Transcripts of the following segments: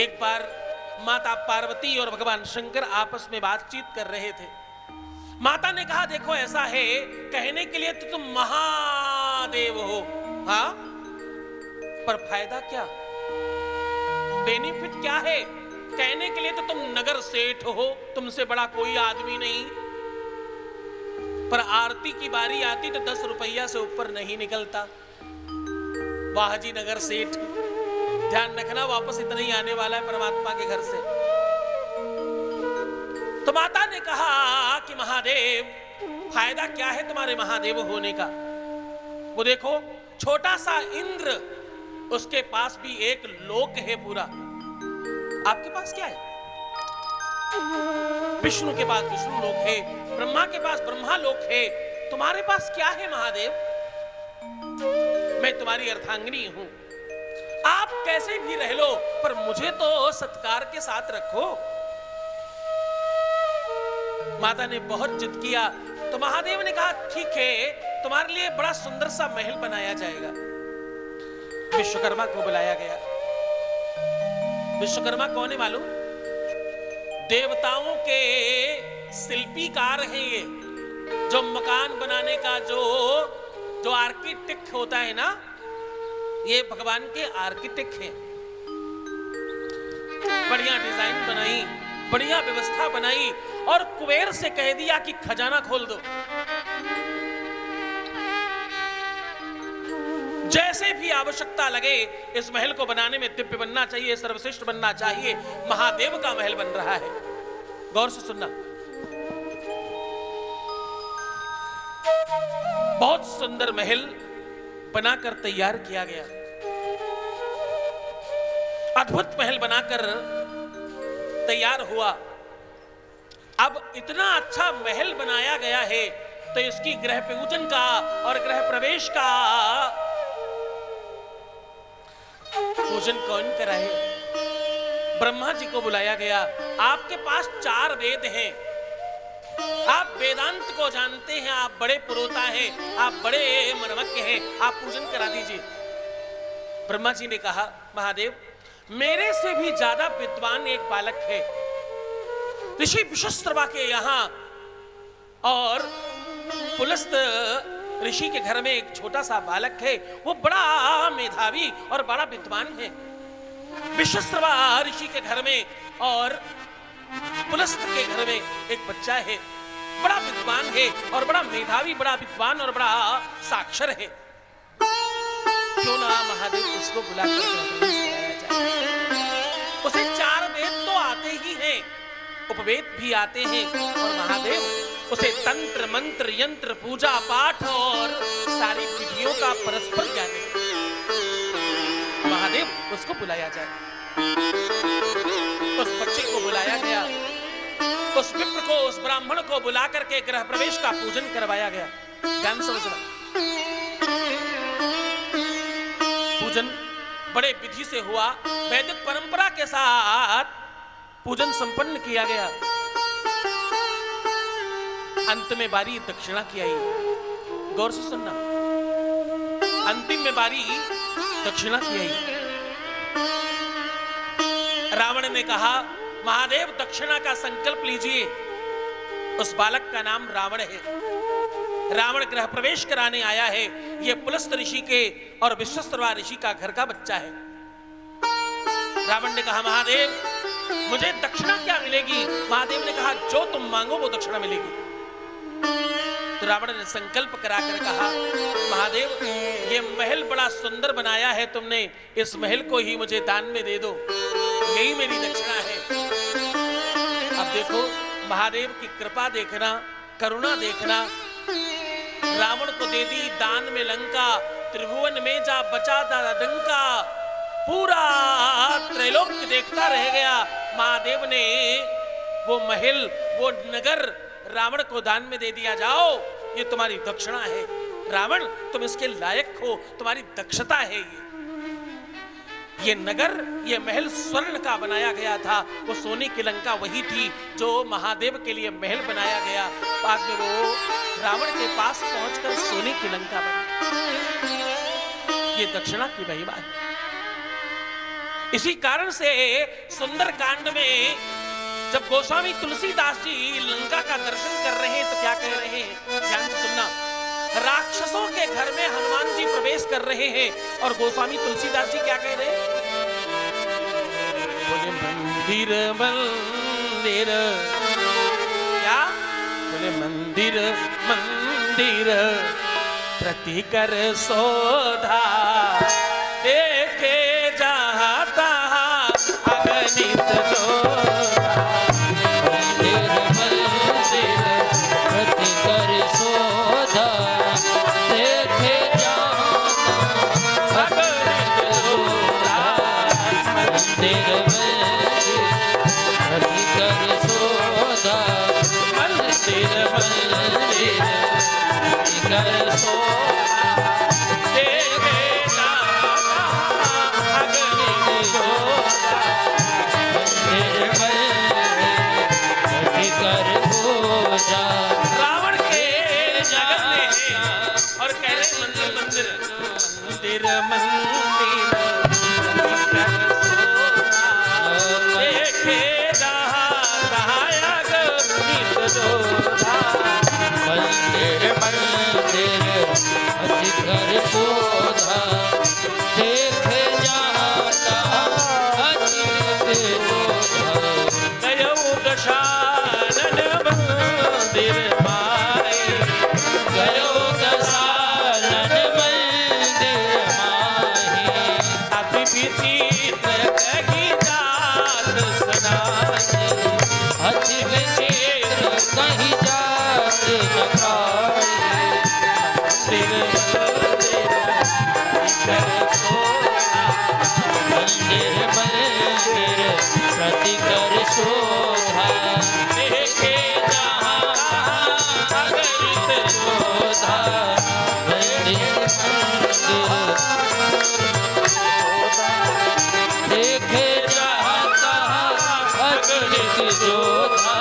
एक बार माता पार्वती और भगवान शंकर आपस में बातचीत कर रहे थे। माता ने कहा, देखो ऐसा है, कहने के लिए तो तुम महादेव हो, हाँ, पर फायदा क्या, बेनिफिट क्या है? कहने के लिए तो तुम नगर सेठ हो, तुमसे बड़ा कोई आदमी नहीं, पर आरती की बारी आती तो 10 रुपया से ऊपर नहीं निकलता। वाह जी नगर सेठ, ध्यान रखना वापस इतना ही आने वाला है परमात्मा के घर से। तो माता ने कहा कि महादेव, फायदा क्या है तुम्हारे महादेव होने का? वो देखो, छोटा सा इंद्र, उसके पास भी एक लोक है पूरा। आपके पास क्या है? विष्णु के पास विष्णु लोक है, ब्रह्मा के पास ब्रह्मा लोक है, तुम्हारे पास क्या है महादेव? मैं तुम्हारी अर्धांगिनी हूं, आप कैसे भी रह लो, पर मुझे तो सत्कार के साथ रखो। माता ने बहुत जिद किया तो महादेव ने कहा, ठीक है, तुम्हारे लिए बड़ा सुंदर सा महल बनाया जाएगा। विश्वकर्मा को बुलाया गया। विश्वकर्मा कौन है मालूम? देवताओं के शिल्पीकार हैं ये, जो मकान बनाने का जो आर्किटेक्ट होता है ना, ये भगवान के आर्किटेक्ट हैं। बढ़िया डिजाइन बनाई, बढ़िया व्यवस्था बनाई और कुबेर से कह दिया कि खजाना खोल दो। जैसे भी आवश्यकता लगे, इस महल को बनाने में दिव्य बनना चाहिए, सर्वश्रेष्ठ बनना चाहिए, महादेव का महल बन रहा है। गौर से सुनना, बहुत सुंदर महल बनाकर तैयार किया गया। अद्भुत महल बनाकर तैयार हुआ। अब इतना अच्छा महल बनाया गया है तो इसकी गृह पूजन का और गृह प्रवेश का पूजन कौन कराए? ब्रह्मा जी को बुलाया गया। आपके पास 4 वेद हैं, आप वेदांत को जानते हैं, आप बड़े पुरोहिता हैं, आप बड़े मर्मज्ञ हैं, आप पूजन करा दीजिए। ब्रह्मा जी ने कहा, महादेव, मेरे से भी ज्यादा विद्वान एक बालक है ऋषि विश्वस्त्रवा के यहाँ, और पुलस्त ऋषि के घर में एक छोटा सा बालक है, वो बड़ा मेधावी और बड़ा विद्वान है। विश्वस्त्रवा ऋषि के घर में और पुलस्त के घर में एक बच्चा है, बड़ा विद्वान है और बड़ा मेधावी, बड़ा विद्वान और बड़ा साक्षर है। क्यों ना महादेव उसको बुलाकर उसे 4 वेद तो आते ही हैं, उपवेद भी आते हैं, और महादेव उसे तंत्र मंत्र यंत्र पूजा पाठ और सारी विधियों का परस्पर ज्ञान है। महादेव उसको बुलाया जाए। उस बच्चे को बुलाया गया, उस विप्र को, उस ब्राह्मण को बुला करके गृह प्रवेश का पूजन करवाया गया। ध्यान समझना, पूजन बड़े विधि से हुआ, वैदिक परंपरा के साथ पूजन संपन्न किया गया। अंत में बारी दक्षिणा की आई। गौर से सुनना, अंतिम में बारी दक्षिणा की आई। रावण ने कहा, महादेव दक्षिणा का संकल्प लीजिए। उस बालक का नाम रावण है। रावण गृह प्रवेश कराने आया है। यह पुलस्त ऋषि के और विश्वस्त्रवा ऋषि का घर का बच्चा है। रावण ने कहा, महादेव मुझे दक्षिणा क्या मिलेगी? महादेव ने कहा, जो तुम मांगो वो दक्षिणा मिलेगी। तो रावण ने संकल्प कराकर कहा, महादेव ये महल बड़ा सुंदर बनाया है तुमने, इस महल को ही मुझे दान में दे दो, यही मेरी दक्षिणा है। अब देखो महादेव की कृपा देखना, करुणा देखना। रावण को दे दी दान में लंका, त्रिभुवन में जा बचा दा डंका, पूरा त्रैलोक्य देखता रह गया। महादेव ने वो महल, वो नगर रावण को दान में दे दिया। जाओ, ये तुम्हारी दक्षिणा है। रावण तुम इसके लायक हो, तुम्हारी दक्षता है। ये नगर, ये महल स्वर्ण का बनाया गया था। वो सोने की लंका वही थी जो महादेव के लिए महल बनाया गया। बाद में वो रावण के पास पहुंचकर सोने की लंका बनी। ये दक्षिणा की महिमा है। इसी कारण से सुंदर कांड में जब गोस्वामी तुलसीदास जी लंका का दर्शन कर रहे हैं तो क्या कह रहे हैं, ध्यान से सुनना। राक्षसों के घर में हनुमान जी प्रवेश कर रहे हैं और गोस्वामी तुलसीदास जी क्या कह रहे हैं, बोले मंदिर मंदिर, क्या बोले मंदिर मंदिर प्रतिकर शोधा, देखे जाता अगणित जोधा। मंदिर मंदिर प्रतिकर शोधा, देखे जाता अगणित जोधा। मंदिर मंदिर प्रतिकर शोधा, मंदिर मंदिर प्रतिकर शोधा, देखे जाता अगणित जोधा। मंदिर मंदिर प्रतिकर शोधा। रावण के जगत में है और कह रहे मंदिर मंदिर मंदिर मंदिर प्रतिकर शोभा, देखे जाता अगणित जोधा। मंदिर मंदिर प्रतिकर शोधा, देखे जाता अगणित जोधा। गयौ दशानन मंदिर माए, गयो दशानन मंदिर माहि, अति विचित्र कही जात सुनाए। अति विचित्र कहीं जात न खाए। मंदिर मंदिर प्रतिकर शोभा, मंदिर मंदिर प्रतिकर शोधा, देखे जहाँ अगणित जोधा। मंदिर मंदिर देखे जाता अगणित जोधा।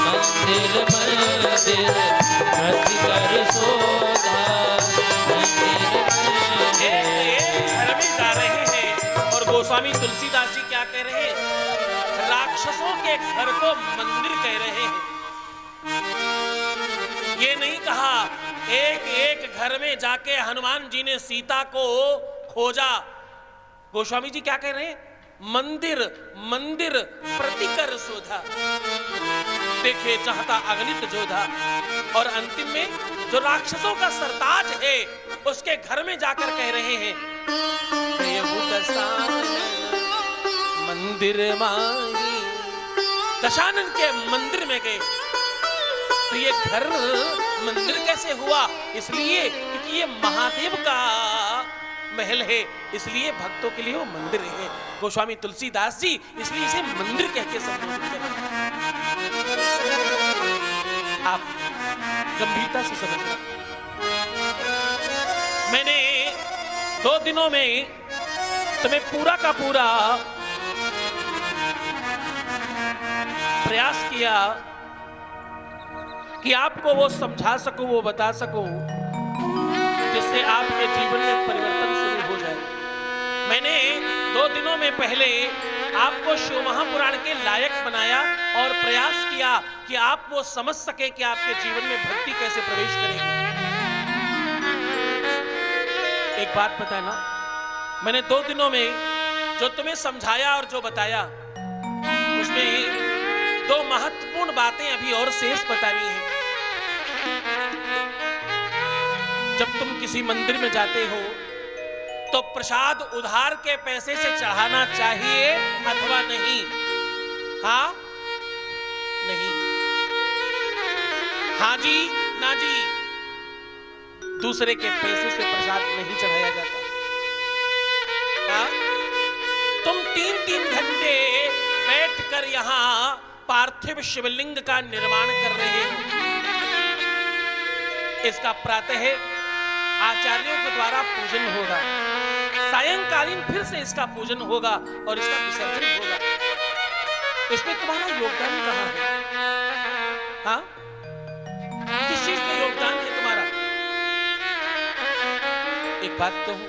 मंदिर मंदिर प्रतिकर शोधा, मंदिर मंदिर। घर में जा रहे हैं और गोस्वामी तुलसीदास जी क्या कह रहे हैं, राक्षसों के घर को मंदिर कह रहे हैं। ये नहीं कहा एक एक घर में जाके हनुमान जी ने सीता को खोजा। गोस्वामी जी क्या कह रहे हैं, मंदिर मंदिर प्रतिकर शोधा, देखे चाहता अगणित जोधा। और अंतिम में जो राक्षसों का सरताज है उसके घर में जाकर कह रहे हैं, मंदिर माही। दशानन के मंदिर में गए तो ये घर मंदिर कैसे हुआ, इसलिए क्योंकि ये महादेव का महल है, इसलिए भक्तों के लिए वो मंदिर है। गोस्वामी तुलसीदास जी इसलिए इसे मंदिर कह के संबोधित करते हैं। आप गंभीरता से समझना। मैंने 2 दिनों में तुम्हें पूरा का पूरा प्रयास किया कि आपको वो समझा सकूं, वो बता सकूं जिससे आपके जीवन में परिवर्तन शुरू हो जाए। मैंने 2 दिनों में पहले आपको शिव महापुराण के लायक बनाया और प्रयास किया कि आप वो समझ सके कि आपके जीवन में भक्ति कैसे प्रवेश करेगी। एक बात पता ना, मैंने 2 दिनों में जो तुम्हें समझाया और जो बताया उसमें 2 महत्वपूर्ण बातें अभी और शेष बतानी है। जब तुम किसी मंदिर में जाते हो तो प्रसाद उधार के पैसे से चढ़ाना चाहिए अथवा नहीं? हाँ नहीं, हाँ जी ना जी। दूसरे के पैसे से प्रसाद नहीं चढ़ाया जाता। हाँ? तुम 3-3 घंटे बैठकर यहां पार्थिव शिवलिंग का निर्माण कर रहे हो। इसका प्रातः आचार्यों के द्वारा पूजन होगा, सायंकालीन फिर से इसका पूजन होगा और इसका विसर्जन होगा। इसमें तुम्हारा योगदान कहां है? हाँ? किस चीज में योगदान है तुम्हारा? एक बात कहूं,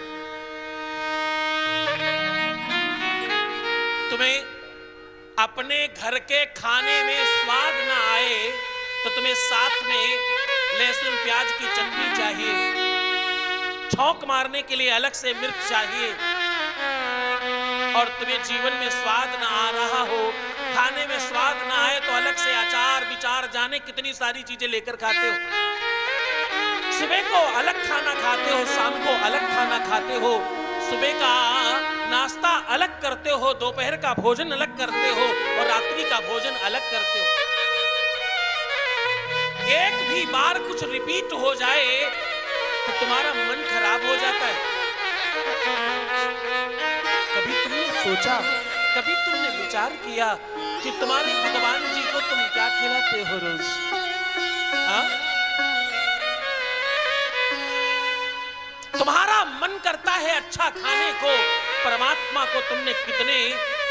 तुम्हें अपने घर के खाने में स्वाद ना आए तो तुम्हें साथ में लहसुन प्याज की चटनी चाहिए, छौंक मारने के लिए अलग से मिर्च चाहिए। और तुम्हें जीवन में स्वाद ना आ रहा हो, खाने में स्वाद ना आए तो अलग से अचार विचार जाने कितनी सारी चीजें लेकर खाते हो। सुबह को अलग खाना खाते हो, शाम को अलग खाना खाते हो, सुबह का नाश्ता अलग करते हो, दोपहर का भोजन अलग करते हो और रात्रि का भोजन अलग करते हो। एक भी बार कुछ रिपीट हो जाए तो तुम्हारा मन खराब हो जाता है। कभी तुमने सोचा, कभी तुमने विचार किया कि तुम्हारे भगवान जी को तुम क्या खिलाते हो रोज? हाँ? तुम्हारा मन करता है अच्छा खाने को, परमात्मा को तुमने कितने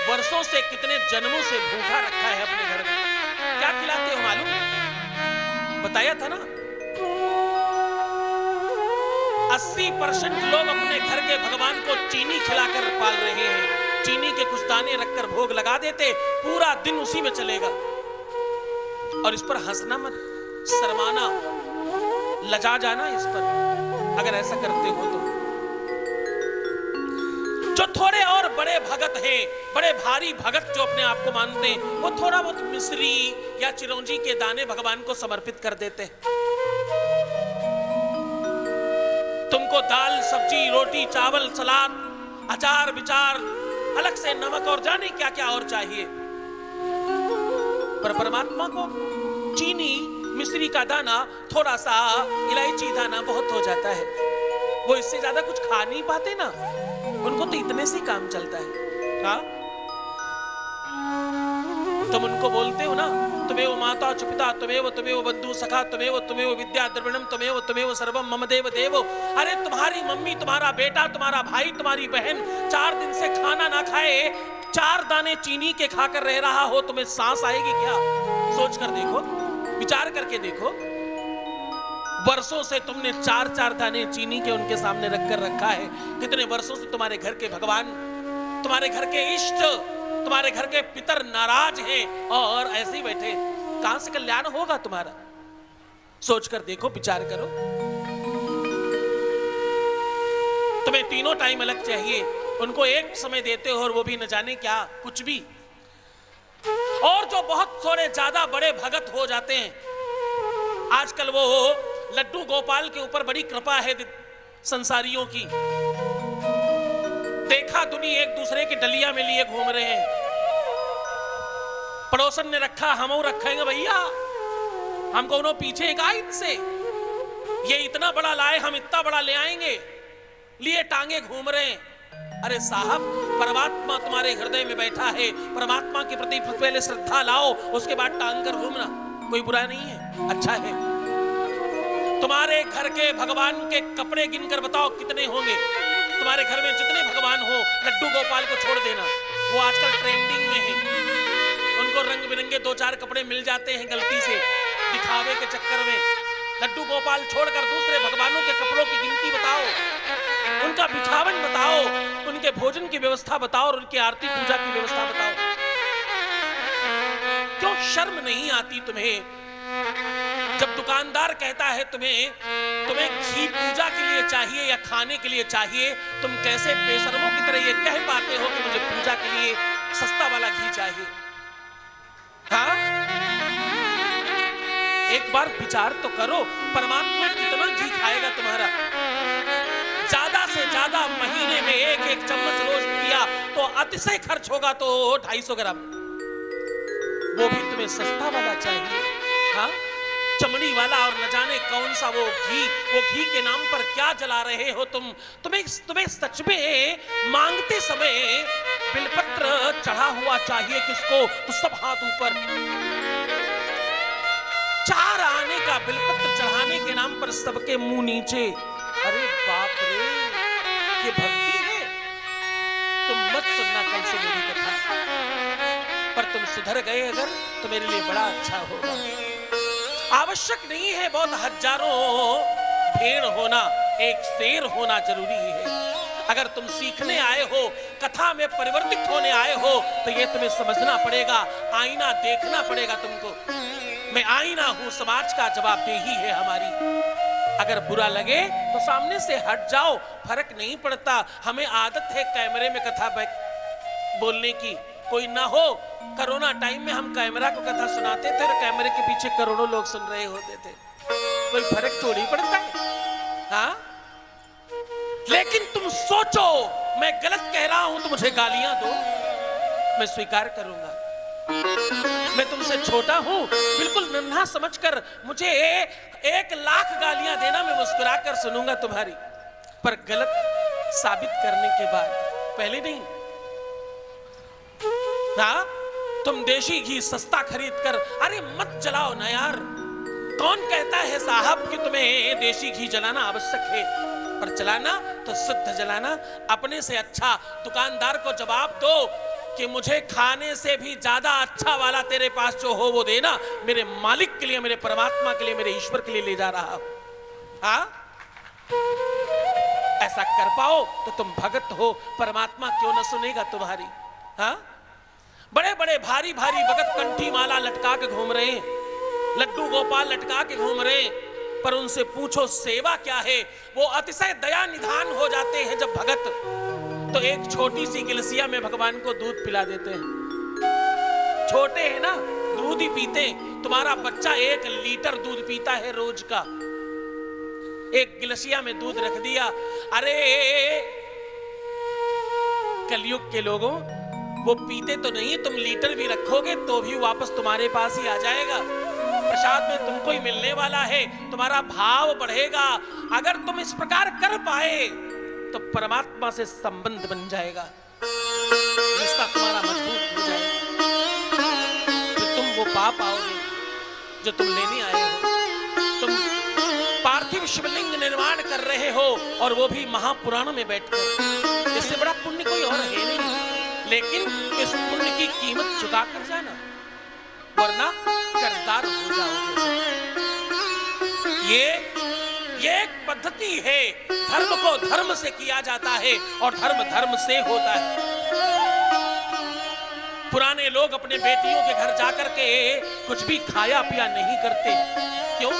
वर्षों से, कितने जन्मों से भूखा रखा है अपने घर में। क्या खिलाते हो मालूम? बताया था ना, 80% लोग अपने घर के भगवान को चीनी खिलाकर पाल रहे हैं। चीनी के कुछ दाने रखकर भोग लगा देते, पूरा दिन उसी में चलेगा। और इस पर हंसना मत, शर्माना, लजा जाना इस पर अगर ऐसा करते हो तो। जो थोड़े और बड़े भगत हैं, बड़े भारी भगत जो अपने आप को मानते हैं, वो थोड़ा बहुत मिश्री या चिरौंजी के दाने भगवान को समर्पित कर देते हैं। तुमको दाल सब्जी रोटी चावल सलाद अचार विचार अलग से नमक और जाने क्या क्या और चाहिए, पर परमात्मा को चीनी मिश्री का दाना, थोड़ा सा इलायची दाना बहुत हो जाता है। वो इससे ज्यादा कुछ खा नहीं पाते ना, उनको तो इतने से काम चलता है। हाँ? तुम उनको बोलते हो ना, तुम्हें माता च पिता तुम्हें बंधु सखा तुम्हें विद्या द्रविणम तुम्हें सर्वम मम देव देवो। अरे तुम्हारी मम्मी, तुम्हारा बेटा, तुम्हारा भाई, तुम्हारी बहन 4 दिन से खाना ना खाए, 4 दाने चीनी के खाकर रह रहा हो, तुम्हें सांस आएगी क्या? सोच कर देखो, विचार करके देखो। वर्षों से तुमने 4-4 दाने चीनी के उनके सामने रखकर रखा है। कितने वर्षों से तुम्हारे घर के भगवान, तुम्हारे घर के इष्ट, तुम्हारे घर के पितर नाराज हैं और ऐसे ही बैठे। कहां से कल्याण होगा तुम्हारा? सोच कर देखो, विचार करो। तुम्हें तीनों टाइम अलग चाहिए, उनको एक समय देते हो और वो भी न जाने क्या, कुछ भी। और जो बहुत थोड़े ज्यादा बड़े भगत हो जाते हैं, आजकल वो लड्डू गोपाल के ऊपर बड़ी कृपा है संसारियों की। देखा दुनिया एक दूसरे की डलिया में लिए घूम रहे हैं। पड़ोसन ने रखा, हम रखेंगे भैया, हमको उन्होंने पीछे कहा इनसे, ये इतना बड़ा लाए हम इतना बड़ा ले आएंगे, लिए टांगे घूम रहे हैं। अरे साहब, परमात्मा तुम्हारे हृदय में बैठा है, परमात्मा के प्रति पहले श्रद्धा लाओ, उसके बाद टांग कर घूमना कोई बुरा नहीं है, अच्छा है। तुम्हारे घर के भगवान के कपड़े गिनकर बताओ कितने होंगे। तुम्हारे घर में जितने भगवान हो, लड्डू गोपाल को छोड़ देना, वो आजकल ट्रेंडिंग में है। उनको रंग बिरंगे 2-4 कपड़े मिल जाते हैं गलती से, दिखावे के चक्कर में। लड्डू गोपाल छोड़कर दूसरे भगवानों के कपड़ों की गिनती बताओ, उनका बिछावन बताओ, उनके भोजन की व्यवस्था बताओ और उनकी आरती पूजा की व्यवस्था बताओ। क्यों शर्म नहीं आती तुम्हें? जब दुकानदार कहता है तुम्हें घी पूजा के लिए चाहिए या खाने के लिए चाहिए, तुम कैसे बेशर्मों की तरह ये कह पाते हो कि मुझे पूजा के लिए सस्ता वाला घी चाहिए? हाँ? एक बार विचार तो करो, परमात्मा कितना घी खाएगा तुम्हारा? ज्यादा से ज्यादा महीने में 1-1 चम्मच रोज पिया तो अतिशय खर्च होगा तो 250 ग्राम, वो भी तुम्हें सस्ता वाला चाहिए। हाँ? चमड़ी वाला, और न जाने कौन सा वो घी के नाम पर क्या जला रहे हो तुम। तुम्हें सच में मांगते समय बिलपत्र चढ़ा हुआ चाहिए किसको? तो सब हाथ ऊपर। 4 आने का बिलपत्र चढ़ाने के नाम पर सबके मुंह नीचे। अरे बाप रे, ये भक्ति है? तुम मत सुनना कल से मेरी कथा, पर तुम सुधर गए अगर तो मेरे लिए बड़ा अच्छा होगा। आवश्यक नहीं है बहुत हजारों भेड़ होना, एक शेर होना जरूरी है। अगर तुम सीखने आए हो कथा में परिवर्तित होने आए हो तो ये तुम्हें समझना पड़ेगा, आईना देखना पड़ेगा तुमको। मैं आईना हूं, समाज का जवाबदेही है हमारी। अगर बुरा लगे तो सामने से हट जाओ, फर्क नहीं पड़ता। हमें आदत है कैमरे में कथा बोलने की, कोई ना हो। कोरोना टाइम में हम कैमरा को कथा सुनाते थे और कैमरे के पीछे करोड़ों लोग सुन रहे होते थे, कोई फर्क थोड़ी पड़ता है। हाँ, लेकिन तुम सोचो, मैं गलत कह रहा हूं तो मुझे गालियां दो, मैं स्वीकार करूंगा। मैं तुमसे छोटा हूं, बिल्कुल नन्हा समझकर मुझे 1,00,000 गालियां देना, मैं मुस्कुरा कर सुनूंगा तुम्हारी, पर गलत साबित करने के बाद, पहले नहीं। हाँ, तुम देशी घी सस्ता खरीद कर, अरे मत जलाओ ना यार। कौन कहता है साहब कि तुम्हें देशी घी जलाना आवश्यक है, पर जलाना तो शुद्ध जलाना। अपने से अच्छा दुकानदार को जवाब दो कि मुझे खाने से भी ज्यादा अच्छा वाला तेरे पास जो हो वो देना, मेरे मालिक के लिए, मेरे परमात्मा के लिए, मेरे ईश्वर के लिए ले जा रहा हूं। हाँ, ऐसा कर पाओ तो तुम भगत हो, परमात्मा क्यों न सुनेगा तुम्हारी। हाँ, बड़े बड़े भारी भारी भगत कंठी माला लटका के घूम रहे हैं, लड्डू गोपाल लटका के घूम रहे हैं, पर उनसे पूछो सेवा क्या है, वो अतिशय दया निधान हो जाते हैं जब भगत तो एक छोटी सी गिलसिया में भगवान को दूध पिला देते हैं। छोटे हैं ना, दूध ही पीते। तुम्हारा बच्चा 1 लीटर दूध पीता है रोज का, एक गिलसिया में दूध रख दिया। अरे कलयुग के लोगों, वो पीते तो नहीं, तुम लीटर भी रखोगे तो भी वापस तुम्हारे पास ही आ जाएगा। प्रसाद में तुमको ही मिलने वाला है, तुम्हारा भाव बढ़ेगा। अगर तुम इस प्रकार कर पाए तो परमात्मा से संबंध बन जाएगा, रिश्ता तुम्हारा मजबूत हो जाएगा। तो तुम वो पा पाओगे जो तुम लेने आए हो। तुम पार्थिव शिवलिंग निर्माण कर रहे हो और वो भी महापुराण में बैठकर, इससे बड़ा पुण्य कोई और है नहीं। लेकिन इस पुण्य की कीमत चुका कर जाना, वरना कर्जदार हो जाओगे। ये एक पद्धति है, धर्म को धर्म से किया जाता है और धर्म धर्म से होता है। पुराने लोग अपने बेटियों के घर जाकर के कुछ भी खाया पिया नहीं करते, क्यों?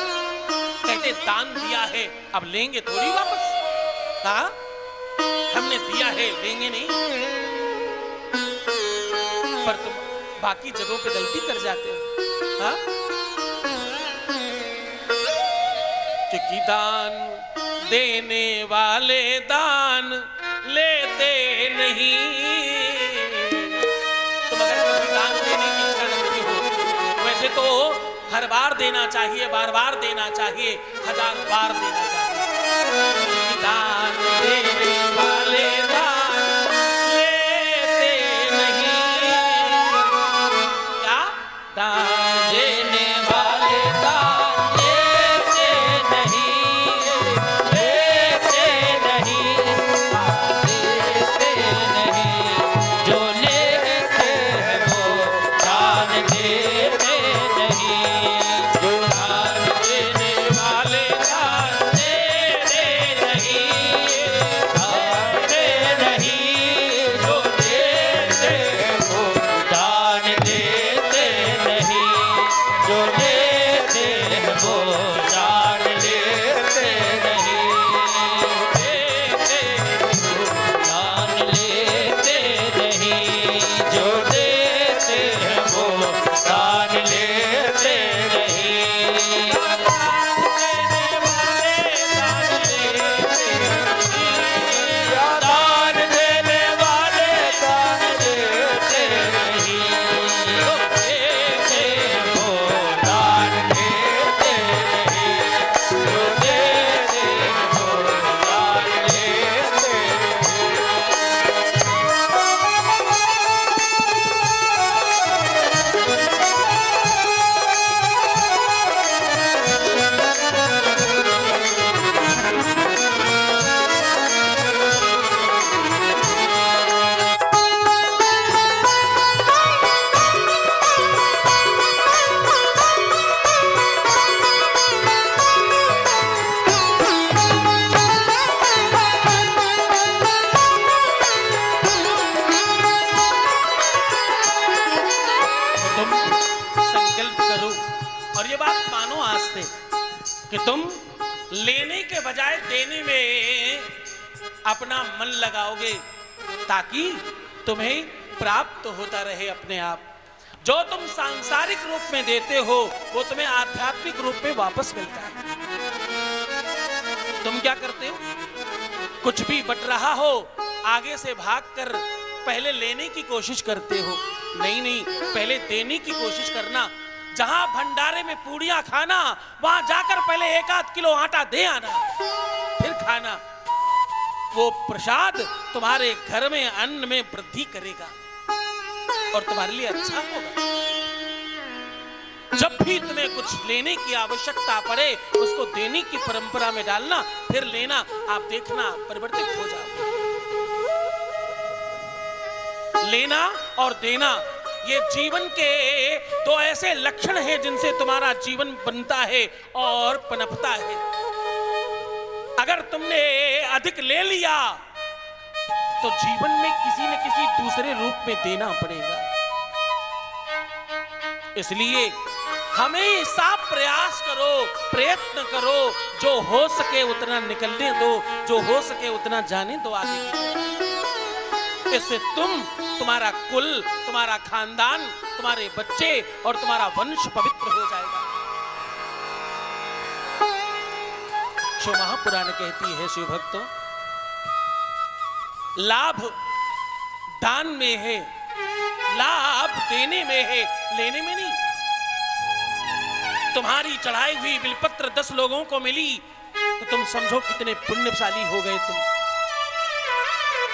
कहते दान दिया है, अब लेंगे थोड़ी वापस। हाँ, हमने दिया है, लेंगे नहीं। पर तुम बाकी जगहों पे गलती कर जाते हो। हाँ, क्योंकि दान देने वाले दान लेते नहीं। तुम अगर कभी दान देने की इच्छा रखते हो, वैसे तो हर बार देना चाहिए, बार बार देना चाहिए, 1000 बार देना चाहिए। दान देने वाले दान लेते नहीं। क्या? दान देने वाले दान लेते नहीं, लेते नहीं, देते नहीं। जो लेते हैं वो दान देते नहीं। जो दान देने वाले दान देते नहीं, ये बात मानो आज से कि तुम लेने के बजाय देने में अपना मन लगाओगे, ताकि तुम्हें प्राप्त होता रहे अपने आप। जो तुम सांसारिक रूप में देते हो वो तुम्हें आध्यात्मिक रूप में वापस मिलता है। तुम क्या करते हो? कुछ भी बट रहा हो, आगे से भागकर पहले लेने की कोशिश करते हो। नहीं नहीं, पहले देने की कोशिश करना। जहां भंडारे में पूड़ियां खाना, वहां जाकर पहले 1-8 किलो आटा दे आना, फिर खाना। वो प्रसाद तुम्हारे घर में अन्न में वृद्धि करेगा और तुम्हारे लिए अच्छा होगा। जब भी तुम्हें कुछ लेने की आवश्यकता पड़े, उसको देने की परंपरा में डालना, फिर लेना। आप देखना परिवर्तित हो जाओगे। लेना और देना, ये जीवन के दो ऐसे लक्षण हैं जिनसे तुम्हारा जीवन बनता है और पनपता है। अगर तुमने अधिक ले लिया तो जीवन में किसी न किसी दूसरे रूप में देना पड़ेगा। इसलिए हमेशा प्रयास करो, प्रयत्न करो, जो हो सके उतना निकलने दो, जो हो सके उतना जाने दो आगे। इससे तुम्हारा कुल, तुम्हारा खानदान, तुम्हारे बच्चे और तुम्हारा वंश पवित्र हो जाएगा। शिव महापुराण कहती है, शिव भक्तों, लाभ दान में है, लाभ देने में है, लेने में नहीं। तुम्हारी चढ़ाई हुई बिलपत्र 10 लोगों को मिली तो तुम समझो कितने पुण्यशाली हो गए तुम।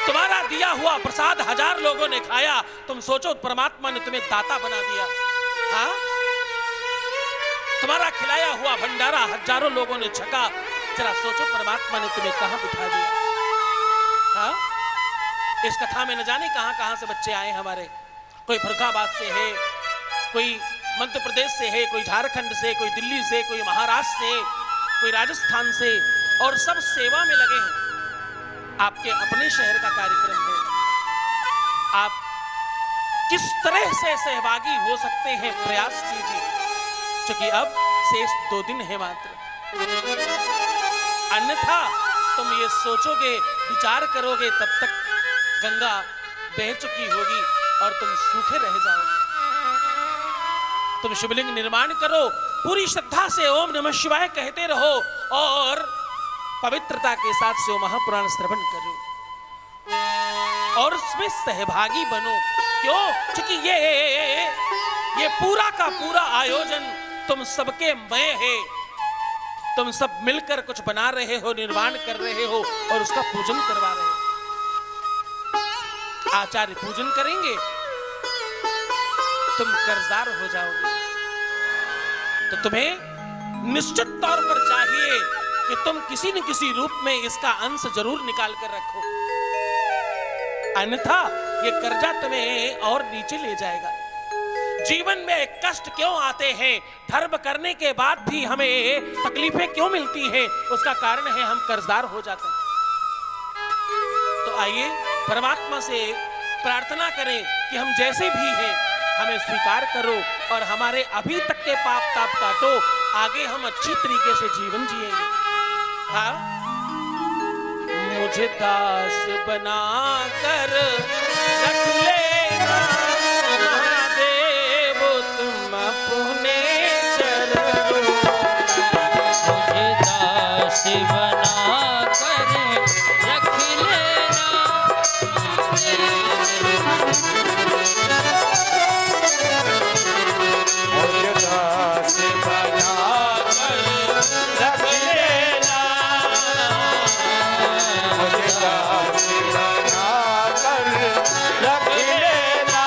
तुम्हारा दिया हुआ प्रसाद 1000 लोगों ने खाया, तुम सोचो परमात्मा ने तुम्हें दाता बना दिया। हाँ, तुम्हारा खिलाया हुआ भंडारा हजारों लोगों ने छका, जरा सोचो परमात्मा ने तुम्हें कहां बिठा दिया। हाँ, इस कथा में न जाने कहां कहां से बच्चे आए हमारे। कोई फरुखाबाद से है, कोई मध्य प्रदेश से है, कोई झारखंड से, कोई दिल्ली से, कोई महाराष्ट्र से, कोई राजस्थान से, और सब सेवा में लगे हैं। आपके अपने शहर का कार्यक्रम है, आप किस तरह से सहभागी हो सकते हैं, प्रयास कीजिए, क्योंकि अब शेष 2 दिन है मात्र। अन्यथा तुम ये सोचोगे, विचार करोगे, तब तक गंगा बह चुकी होगी और तुम सूखे रह जाओगे। तुम शिवलिंग निर्माण करो, पूरी श्रद्धा से ओम नमः शिवाय कहते रहो और पवित्रता के साथ शिव महापुराण श्रवण करो और उसमें सहभागी बनो। क्यों? क्योंकि ये पूरा का पूरा आयोजन तुम सबके मय है। तुम सब मिलकर कुछ बना रहे हो, निर्माण कर रहे हो और उसका पूजन करवा रहे हो। आचार्य पूजन करेंगे, तुम कर्जदार हो जाओगे। तो तुम्हें निश्चित तौर पर चाहिए कि तुम किसी न किसी रूप में इसका अंश जरूर निकाल कर रखो, अन्यथा ये कर्जा तुम्हें और नीचे ले जाएगा। जीवन में कष्ट क्यों आते हैं, धर्म करने के बाद भी हमें तकलीफें क्यों मिलती हैं, उसका कारण है हम कर्जदार हो जाते हैं। तो आइए परमात्मा से प्रार्थना करें कि हम जैसे भी हैं हमें स्वीकार करो और हमारे अभी तक के पाप ताप काटो, आगे हम अच्छी तरीके से जीवन जिएंगे। हाँ, मुझे दास बना कर रख लेना महादेव, तुम अपने चरणों, मुझे दास बना कर रख लेना, मुझे दास बना कर रख लेना, मुझे दास बना कर रख लेना।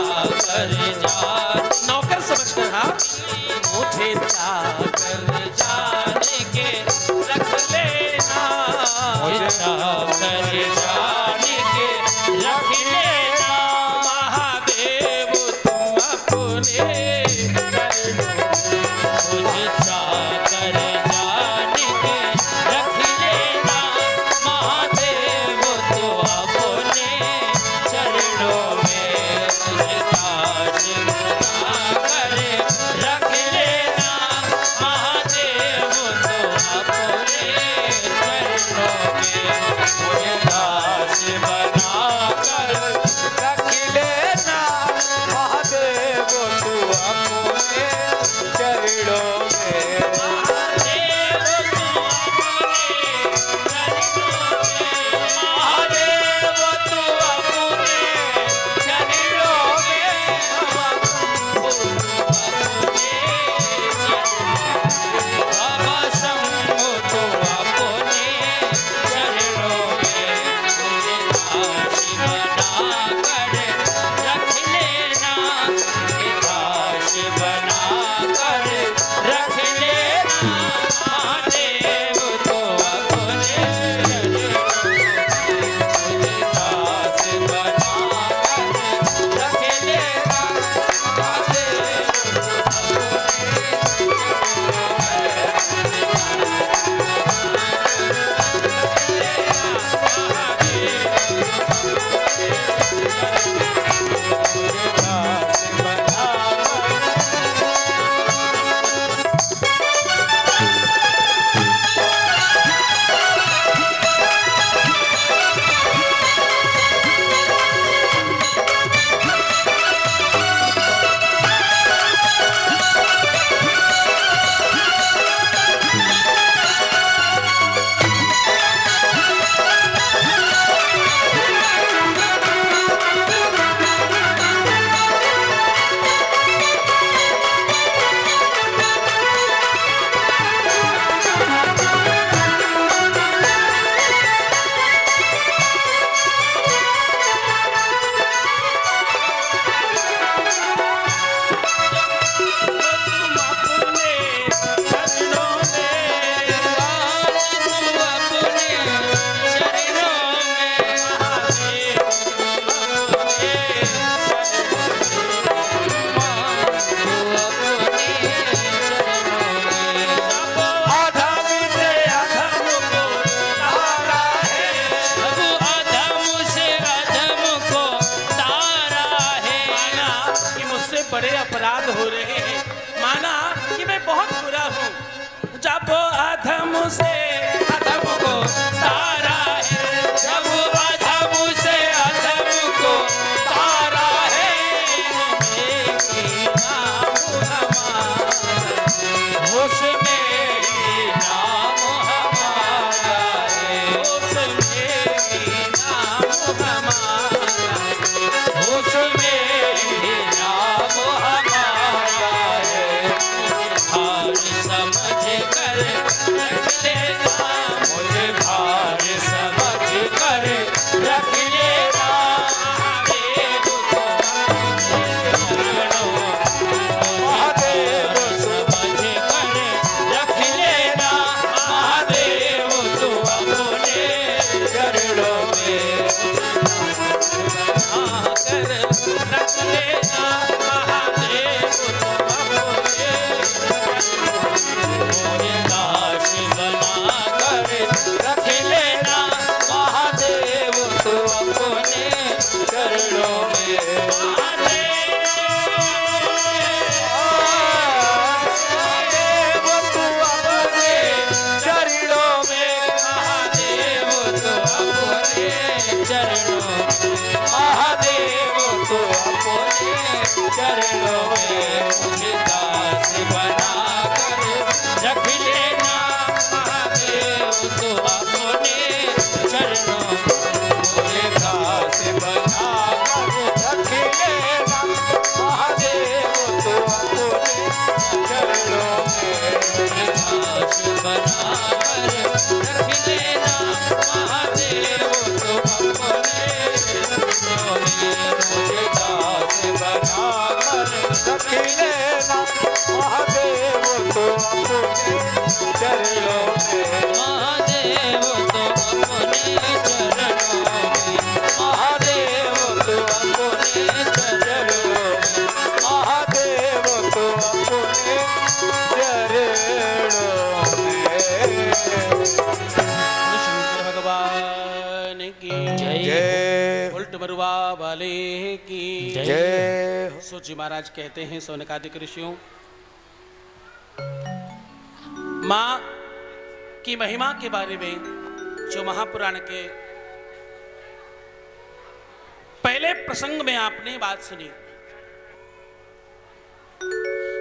जाकर जाने नौकर समझकर, हाँ, मुझे जाकर जाने के रख लेना मुझे जाकर जाने के रख लेना महादेव तुम अपने मुझे जाकर जाने के रख लेना महादेव तो अपने चरणों में मुझे दास बनाकर रख लेना महादेव तो अपने चरणों में मुझे दास बनाकर रख लेना महादेव तू अपने चरणों में महादेव तो अपने चरणों में महादेव तू अपने चरणों में बाबा शंभू तो अपने चरणों में मुझे दास बनाकर रख लेना मुझे दास बनाकर रख लेना महादेव तो अपने चरणों में मुझे दास बनाकर रख लेना महादेव बड़े अपराध हो रहे हैं, माना कि मैं बहुत बुरा हूँ। जब अधम से अधम को तारा है, जब अधम से अधम को तारा है उसमें नाम हमारा, उसमें ही नाम हमारा है उसमें नाम हमारा, उसमें ही नाम हमारा है हार समझ कर रख लेना मुझे हार समझ कर रख लेना महादेव तो चरणों महादेव समझ कर रख लेना महादेव तो अपने चरणों में आकर रख लेना महादेव तुम अपने, मुझे दास बनाकर रख लेना महादेव तो अपने चरणों में महादेव तू अपने चरणों में महादेव तो अपने चरणों में महादेव तू अपने चरणों में मुझे दास बनाकर रख लेना महादेव तो अपने चरणों में मुझे दास बनाकर रख लेना महादेव तू अपने चरणों में मुझे दास बनाकर रख लेना महादेव तो अपने चरणों में मुझे दास बना डमरुआ वाले की जय हो। सूची महाराज कहते हैं सौनकादिक ऋषियों, मां की महिमा के बारे में जो महापुराण के पहले प्रसंग में आपने बात सुनी,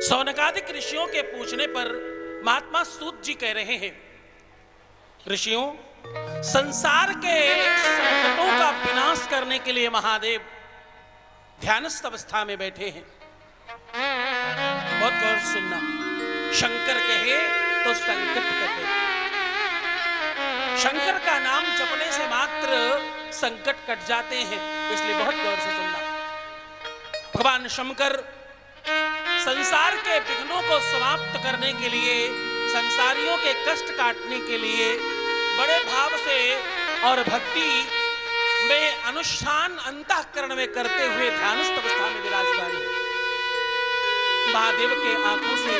सौनकादिक ऋषियों के पूछने पर महात्मा सूत जी कह रहे हैं, ऋषियों, संसार के संकटों का विनाश करने के लिए महादेव ध्यानस्थ अवस्था में बैठे हैं। बहुत गौर सुनना, शंकर कहे तो संकट कटे। शंकर का नाम जपने से मात्र संकट कट जाते हैं, इसलिए बहुत गौर से सुनना। भगवान शंकर संसार के विघ्नों को समाप्त करने के लिए, संसारियों के कष्ट काटने के लिए बड़े भाव से और भक्ति में अनुष्ठान अंतःकरण में करते हुए ध्यानस्थ अवस्था में विराजमान है। महादेव के आंखों से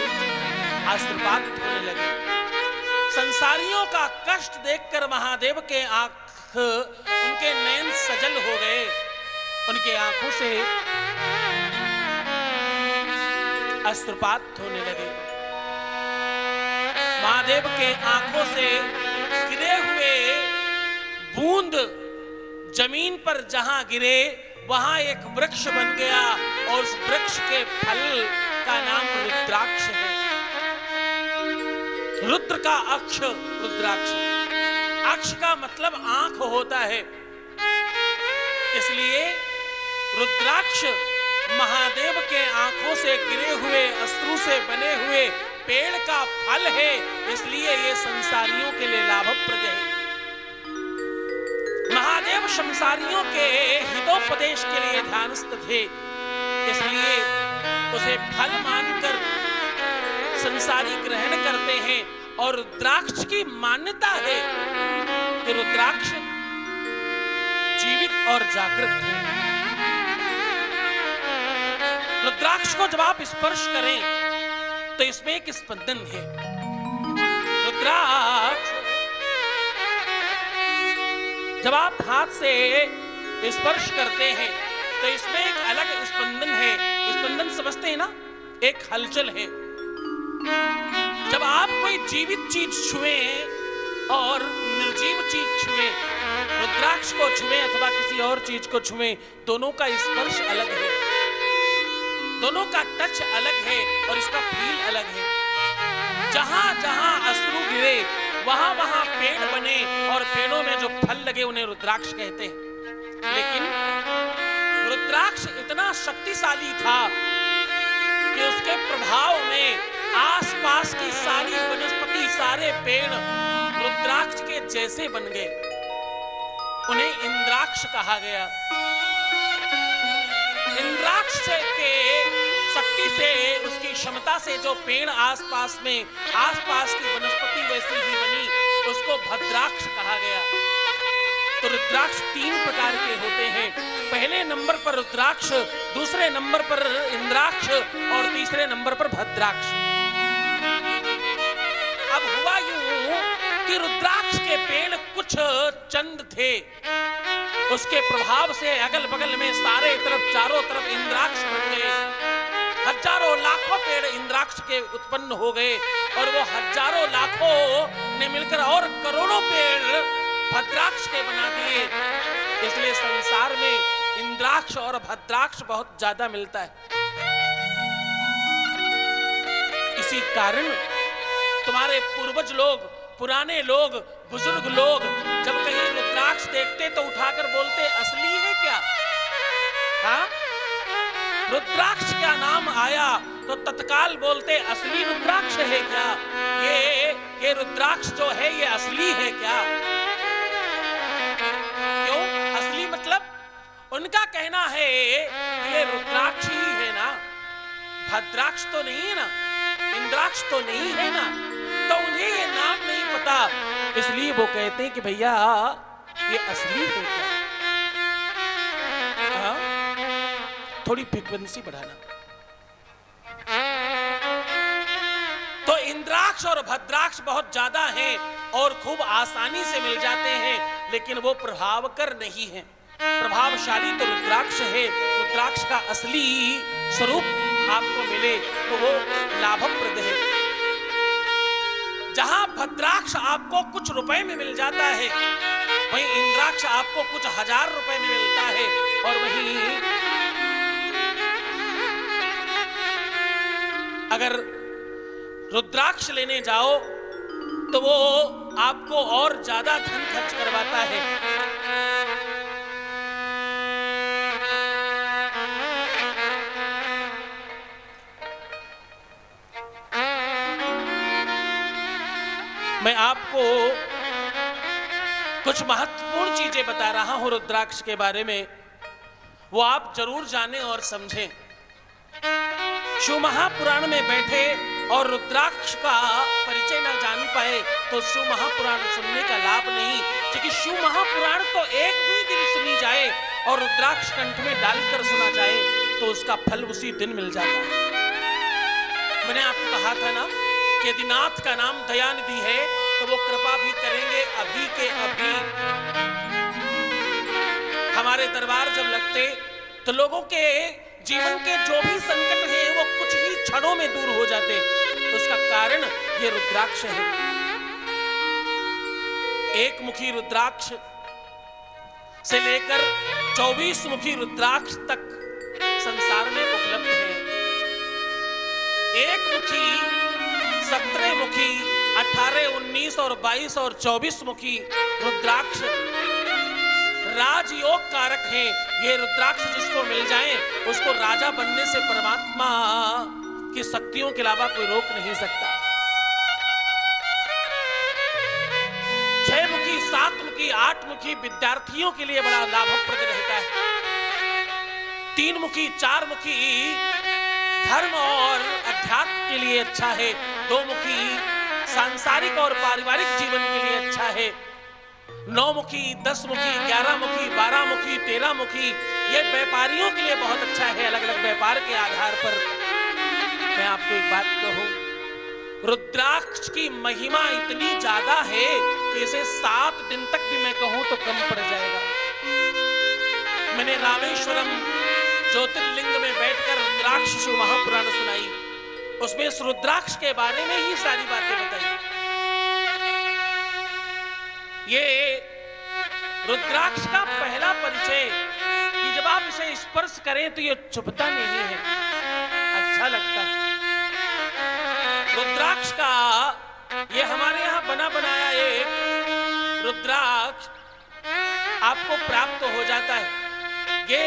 आशीर्वाद होने लगे। संसारियों का कष्ट देखकर महादेव के आंख, उनके नयन सजल हो गए, उनके आंखों से अश्रुपात होने लगे। महादेव के आंखों से गिरे हुए बूंद जमीन पर जहां गिरे वहां एक वृक्ष बन गया और उस वृक्ष के फल का नाम रुद्राक्ष है। रुद्र का अक्ष रुद्राक्ष, अक्ष का मतलब आंख होता है, इसलिए रुद्राक्ष महादेव के आंखों से गिरे हुए अश्रु से बने हुए पेड़ का फल है, इसलिए ये संसारियों के लिए लाभप्रद है। महादेव संसारियों के हितोपदेश के लिए ध्यानस्थ थे, इसलिए उसे फल मानकर संसारी ग्रहण करते हैं। और रुद्राक्ष की मान्यता है कि रुद्राक्ष जीवित और जागृत है। रुद्राक्ष को जब आप स्पर्श करें तो इसमें एक स्पंदन है। रुद्राक्ष जब आप हाथ से स्पर्श करते हैं तो इसमें एक अलग स्पंदन है। स्पंदन समझते हैं ना, एक हलचल है। जब आप कोई जीवित चीज छुएं और निर्जीव चीज छुएं, रुद्राक्ष को छुएं अथवा किसी और चीज को छुएं, दोनों का स्पर्श अलग है, दोनों का टच अलग है और इसका फील अलग है। जहां जहां अश्रु गिरे वहां वहां पेड़ बने और पेड़ों में जो फल लगे उन्हें रुद्राक्ष कहते हैं। लेकिन रुद्राक्ष इतना शक्तिशाली था कि उसके प्रभाव में आसपास की सारी वनस्पति, सारे पेड़ रुद्राक्ष के जैसे बन गए। उन्हें इंद्राक्ष कहा गया। इंद्राक्ष के शक्ति से, उसकी क्षमता से जो पेड़ आसपास में, आसपास की वनस्पति वैसी ही बनी, उसको भद्राक्ष कहा गया। तो रुद्राक्ष 3 प्रकार के होते हैं। पहले नंबर पर रुद्राक्ष, दूसरे नंबर पर इंद्राक्ष और तीसरे नंबर पर भद्राक्ष। अब हुआ यूं कि रुद्राक्ष के पेड़ कुछ चंद थे, उसके प्रभाव से अगल बगल में सारे तरफ, चारों तरफ इंद्राक्ष बन गए। हजारों लाखों पेड़ इंद्राक्ष के उत्पन्न हो गए और वो हजारों लाखों ने मिलकर और करोड़ों पेड़ भद्राक्ष के बना दिए। इसलिए संसार में इंद्राक्ष और भद्राक्ष बहुत ज्यादा मिलता है। इसी कारण तुम्हारे पूर्वज लोग, पुराने लोग, बुजुर्ग लोग जब कहीं रुद्राक्ष देखते तो उठाकर बोलते, असली है क्या? हाँ, रुद्राक्ष का नाम आया तो तत्काल बोलते, असली रुद्राक्ष है क्या? ये रुद्राक्ष जो है ये असली है क्या? क्यों असली? मतलब उनका कहना है ये रुद्राक्ष ही है ना, भद्राक्ष तो नहीं है ना, इंद्राक्ष तो नहीं है ना, तो उन्हें ये नाम नहीं पता, इसलिए वो कहते हैं कि भैया ये असली है क्या? थोड़ी फ्रीक्वेंसी बढ़ाना। तो इंद्राक्ष और भद्राक्ष बहुत ज्यादा हैं और खूब आसानी से मिल जाते हैं, लेकिन वो प्रभावकर नहीं हैं। प्रभावशाली तो रुद्राक्ष है। रुद्राक्ष का असली स्वरूप आपको मिले तो वो लाभप्रद है। जहां भद्राक्ष आपको कुछ रुपए में मिल जाता है, वहीं इंद्राक्ष आपको कुछ हजार रुपए में मिलता है। और वहीं अगर रुद्राक्ष लेने जाओ तो वो आपको और ज्यादा धन खर्च करवाता है। मैं आपको कुछ महत्वपूर्ण चीजें बता रहा हूं रुद्राक्ष के बारे में, वो आप जरूर जानें और समझें। शिव महापुराण में बैठे और रुद्राक्ष का परिचय न जान पाए तो शिव महापुराण सुनने का लाभ नहीं, क्योंकि शिव महापुराण तो एक भी दिन सुनी जाए और रुद्राक्ष कंठ में डालकर सुना जाए तो उसका फल उसी दिन मिल जाता है। मैंने आपको कहा था ना कि यदि नाथ का नाम दयानिधि है तो वो कृपा भी करेंगे अभी के अभी। हमारे दरबार जब लगते तो लोगों के जीवन के जो भी संकट हैं वो कुछ ही क्षणों में दूर हो जाते। तो उसका कारण ये रुद्राक्ष है। एक मुखी रुद्राक्ष से लेकर 24 मुखी रुद्राक्ष तक संसार में उपलब्ध है। एक मुखी, 17 मुखी, 18, 19 और 22 और 24 मुखी रुद्राक्ष राजयोग कारक है। ये रुद्राक्ष जिसको मिल जाए उसको राजा बनने से परमात्मा की शक्तियों के अलावा कोई रोक नहीं सकता। 6 मुखी, 7 मुखी, 8 मुखी विद्यार्थियों के लिए बड़ा लाभप्रद रहता है। 3 मुखी, 4 मुखी धर्म और अध्यात्म के लिए अच्छा है। 2 मुखी सांसारिक और पारिवारिक जीवन के लिए अच्छा है। 9 मुखी, 10 मुखी, 11 मुखी, 12 मुखी, 13 मुखी ये व्यापारियों के लिए बहुत अच्छा है। अलग अलग व्यापार के आधार पर मैं आपको एक बात कहूं, रुद्राक्ष की महिमा इतनी ज्यादा है कि इसे 7 दिन तक भी मैं कहूं तो कम पड़ जाएगा। मैंने रामेश्वरम ज्योतिर्लिंग में बैठकर रुद्राक्ष शिव महापुराण सुनाई, उसमें इस रुद्राक्ष के बारे में ही सारी बातें बताई। ये रुद्राक्ष का पहला परिचय कि जब आप इसे स्पर्श करें तो ये चुभता नहीं है, अच्छा लगता है। रुद्राक्ष का ये हमारे यहाँ बना बनाया एक रुद्राक्ष आपको प्राप्त हो जाता है। ये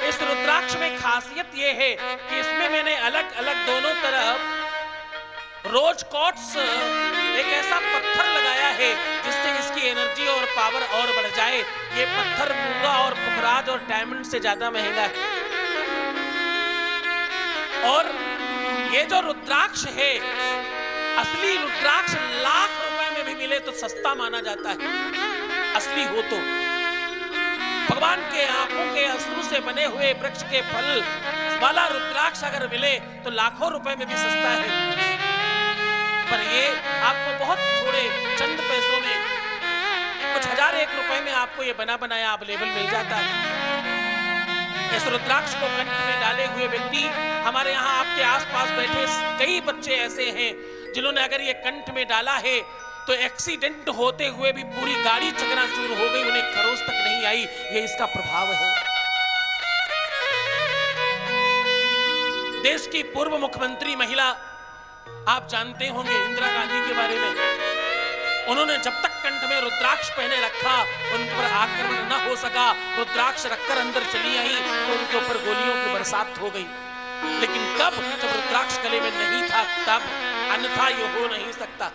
इस रुद्राक्ष में खासियत ये है कि इसमें मैंने अलग अलग दोनों तरफ रोज कॉट्स एक ऐसा पत्थर लगाया है जिससे इसकी एनर्जी और पावर और बढ़ जाए। ये पत्थर मूंगा और पुखराज और डायमंड से ज्यादा महंगा है। और ये जो रुद्राक्ष है, असली रुद्राक्ष लाख रुपए में भी मिले तो सस्ता माना जाता है, असली हो तो। भगवान के आंखों के अश्रु से बने हुए वृक्ष के फल वाला रुद्राक्ष अगर मिले तो लाखों रुपए में भी सस्ता है। पर ये आपको बहुत थोड़े चंद पैसों में, कुछ 1001 रुपए में आपको ये बना बनाया अवेलेबल मिल जाता है। इस रुद्राक्ष को कंठ में डाले हुए व्यक्ति हमारे यहाँ आपके आसपास बैठे कई बच्चे ऐसे हैं जिन्होंने अगर ये कंठ में डाला है तो एक्सीडेंट होते हुए भी पूरी गाड़ी चकनाचूर हो गई, उन्हें खरोच तक नहीं आई। ये इसका प्रभाव है। देश की पूर्व मुख्यमंत्री महिला आप जानते होंगे इंदिरा गांधी के बारे में। उन्होंने जब तक कंठ में रुद्राक्ष पहने रखा उन पर आक्रमण न हो सका। रुद्राक्ष रखकर अंदर चली आई तो उनके ऊपर गोलियों की बरसात हो गई। लेकिन कब? जब रुद्राक्ष गले में नहीं था तब, अन्यथा ये हो नहीं सकता।